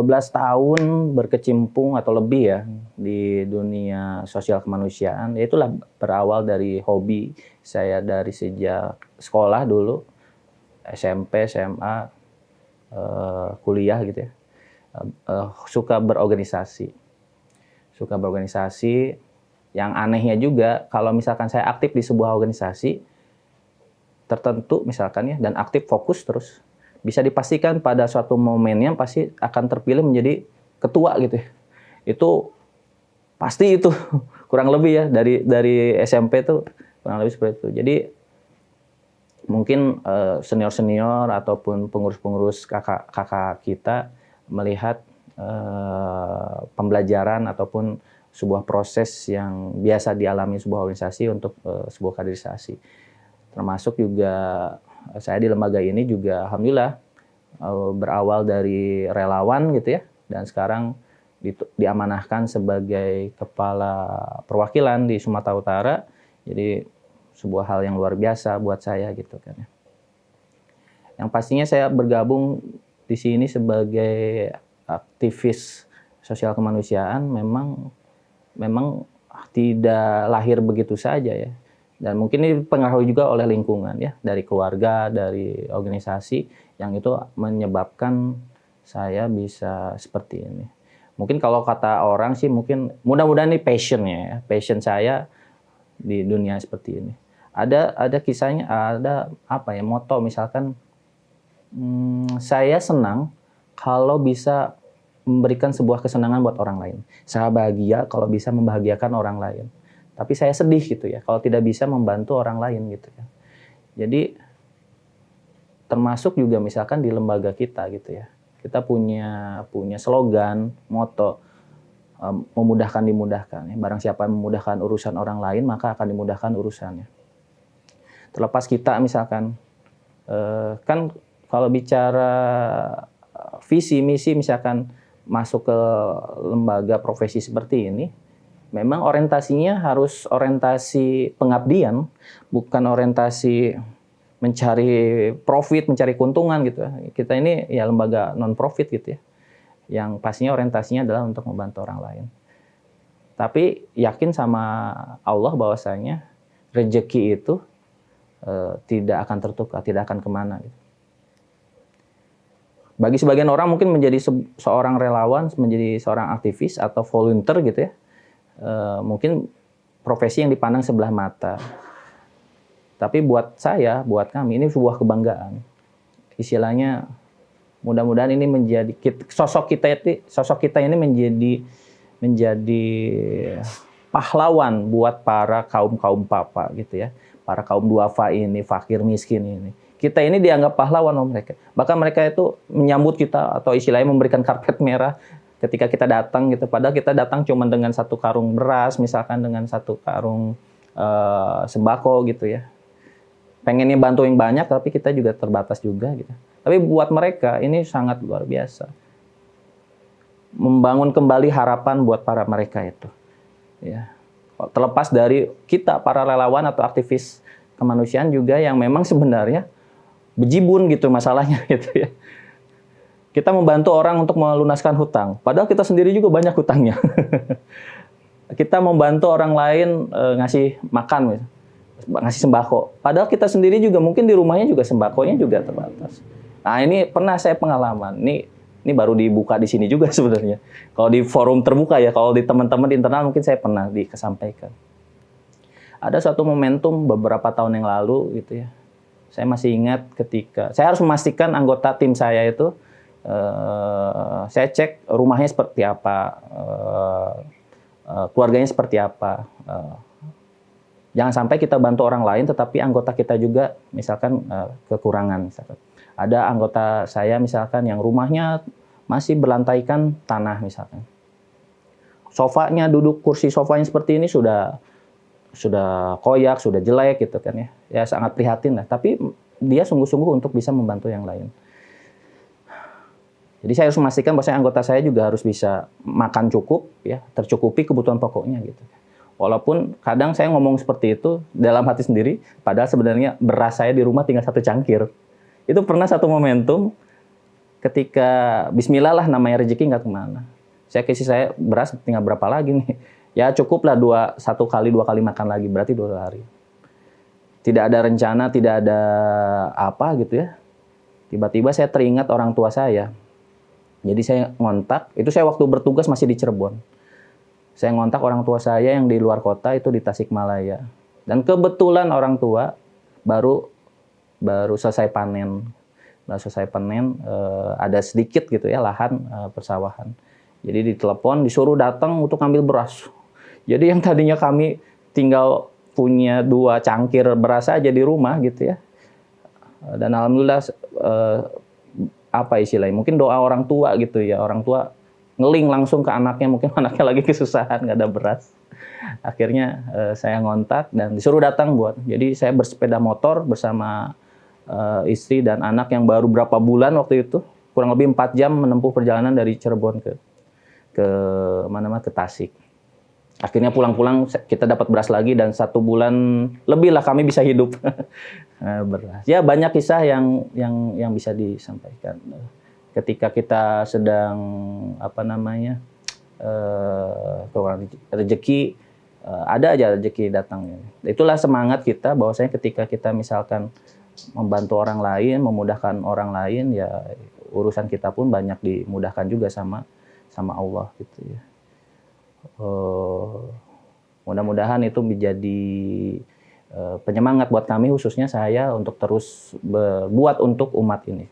12 tahun berkecimpung atau lebih ya di dunia sosial kemanusiaan. Ya itulah berawal dari hobi saya dari sejak sekolah dulu, SMP, SMA, kuliah gitu ya. Suka berorganisasi. Suka berorganisasi. Yang anehnya juga kalau misalkan saya aktif di sebuah organisasi tertentu misalkan ya dan aktif fokus terus, bisa dipastikan pada suatu momennya pasti akan terpilih menjadi ketua gitu ya. Itu pasti itu kurang lebih ya dari SMP tuh kurang lebih seperti itu. Jadi mungkin senior-senior ataupun pengurus-pengurus kakak kita melihat pembelajaran ataupun sebuah proses yang biasa dialami sebuah organisasi untuk sebuah kaderisasi. Termasuk juga saya di lembaga ini juga alhamdulillah berawal dari relawan gitu ya, dan sekarang diamanahkan sebagai kepala perwakilan di Sumatera Utara. Jadi sebuah hal yang luar biasa buat saya gitu kan ya. Yang pastinya saya bergabung di sini sebagai aktivis sosial kemanusiaan memang tidak lahir begitu saja ya. Dan mungkin ini dipengaruhi juga oleh lingkungan ya, dari keluarga, dari organisasi yang itu menyebabkan saya bisa seperti ini. Mungkin kalau kata orang sih mungkin mudah-mudahan ini passionnya ya, passion saya di dunia seperti ini. Ada kisahnya, ada apa ya, moto misalkan saya senang kalau bisa memberikan sebuah kesenangan buat orang lain. Saya bahagia kalau bisa membahagiakan orang lain. Tapi saya sedih gitu ya kalau tidak bisa membantu orang lain gitu ya. Jadi termasuk juga misalkan di lembaga kita gitu ya. Kita punya slogan, moto memudahkan dimudahkan. Barang siapa memudahkan urusan orang lain maka akan dimudahkan urusannya. Terlepas kita misalkan kan kalau bicara visi misi misalkan masuk ke lembaga profesi seperti ini, memang orientasinya harus orientasi pengabdian, bukan orientasi mencari profit, mencari keuntungan gitu. Kita ini ya lembaga non-profit gitu ya, yang pastinya orientasinya adalah untuk membantu orang lain. Tapi yakin sama Allah bahwasanya rezeki itu tidak akan tertukar, tidak akan kemana gitu. Bagi sebagian orang mungkin menjadi seorang relawan, menjadi seorang aktivis atau volunteer gitu ya, mungkin profesi yang dipandang sebelah mata. Tapi buat saya, buat kami ini sebuah kebanggaan. Istilahnya mudah-mudahan ini menjadi sosok kita ini menjadi pahlawan buat para kaum papa gitu ya. Para kaum duafa ini, fakir miskin ini. Kita ini dianggap pahlawan oleh mereka. Bahkan mereka itu menyambut kita atau istilahnya memberikan karpet merah ketika kita datang gitu. Padahal kita datang cuma dengan satu karung beras, misalkan dengan satu karung sembako gitu ya. Pengennya bantu yang banyak, tapi kita juga terbatas juga gitu. Tapi buat mereka ini sangat luar biasa. Membangun kembali harapan buat para mereka itu. Ya. Terlepas dari kita para relawan atau aktivis kemanusiaan juga yang memang sebenarnya bejibun gitu masalahnya gitu ya. Kita membantu orang untuk melunaskan hutang, padahal kita sendiri juga banyak hutangnya. Kita membantu orang lain ngasih makan, ngasih sembako, padahal kita sendiri juga mungkin di rumahnya juga sembakonya juga terbatas. Nah ini pernah saya pengalaman, ini baru dibuka di sini juga sebenarnya. Kalau di forum terbuka ya, kalau di teman-teman di internal mungkin saya pernah disampaikan. Ada suatu momentum beberapa tahun yang lalu gitu ya. Saya masih ingat ketika saya harus memastikan anggota tim saya itu, saya cek rumahnya seperti apa, keluarganya seperti apa. Jangan sampai kita bantu orang lain, tetapi anggota kita juga misalkan kekurangan. Misalkan. Ada anggota saya misalkan yang rumahnya masih berlantaikan tanah misalkan. Sofanya, kursi sofanya seperti ini sudah koyak, sudah jelek gitu kan ya. Ya sangat prihatin lah, tapi dia sungguh-sungguh untuk bisa membantu yang lain. Jadi saya harus memastikan bahwa anggota saya juga harus bisa makan cukup ya, tercukupi kebutuhan pokoknya gitu. Walaupun kadang saya ngomong seperti itu dalam hati sendiri, padahal sebenarnya beras saya di rumah tinggal 1 cangkir. Itu pernah satu momentum ketika Bismillah lah, namanya rezeki nggak kemana. Saya beras tinggal berapa lagi nih? Ya cukup lah 1 kali 2 kali makan lagi, berarti 2 hari. Tidak ada rencana, tidak ada apa gitu ya. Tiba-tiba saya teringat orang tua saya. Jadi saya ngontak, itu saya waktu bertugas masih di Cirebon. Saya ngontak orang tua saya yang di luar kota, itu di Tasikmalaya. Dan kebetulan orang tua baru selesai panen. Ada sedikit gitu ya lahan persawahan. Jadi ditelepon, disuruh datang untuk ambil beras. Jadi yang tadinya kami tinggal punya 2 cangkir beras aja di rumah gitu ya. Dan alhamdulillah apa istilahnya? Mungkin doa orang tua gitu ya. Orang tua ngeling langsung ke anaknya, mungkin anaknya lagi kesusahan nggak ada beras. Akhirnya saya ngontak dan disuruh datang buat. Jadi saya bersepeda motor bersama istri dan anak yang baru berapa bulan waktu itu, kurang lebih 4 jam menempuh perjalanan dari Cirebon ke Tasik. Akhirnya pulang-pulang kita dapat beras lagi dan 1 bulan lebih lah kami bisa hidup beras. Ya banyak kisah yang bisa disampaikan. Ketika kita sedang kekurangan rezeki, ada aja rezeki datang. Itulah semangat kita bahwasanya ketika kita misalkan membantu orang lain, memudahkan orang lain, ya urusan kita pun banyak dimudahkan juga sama Allah gitu ya. Mudah-mudahan itu menjadi penyemangat buat kami, khususnya saya, untuk terus berbuat untuk umat ini.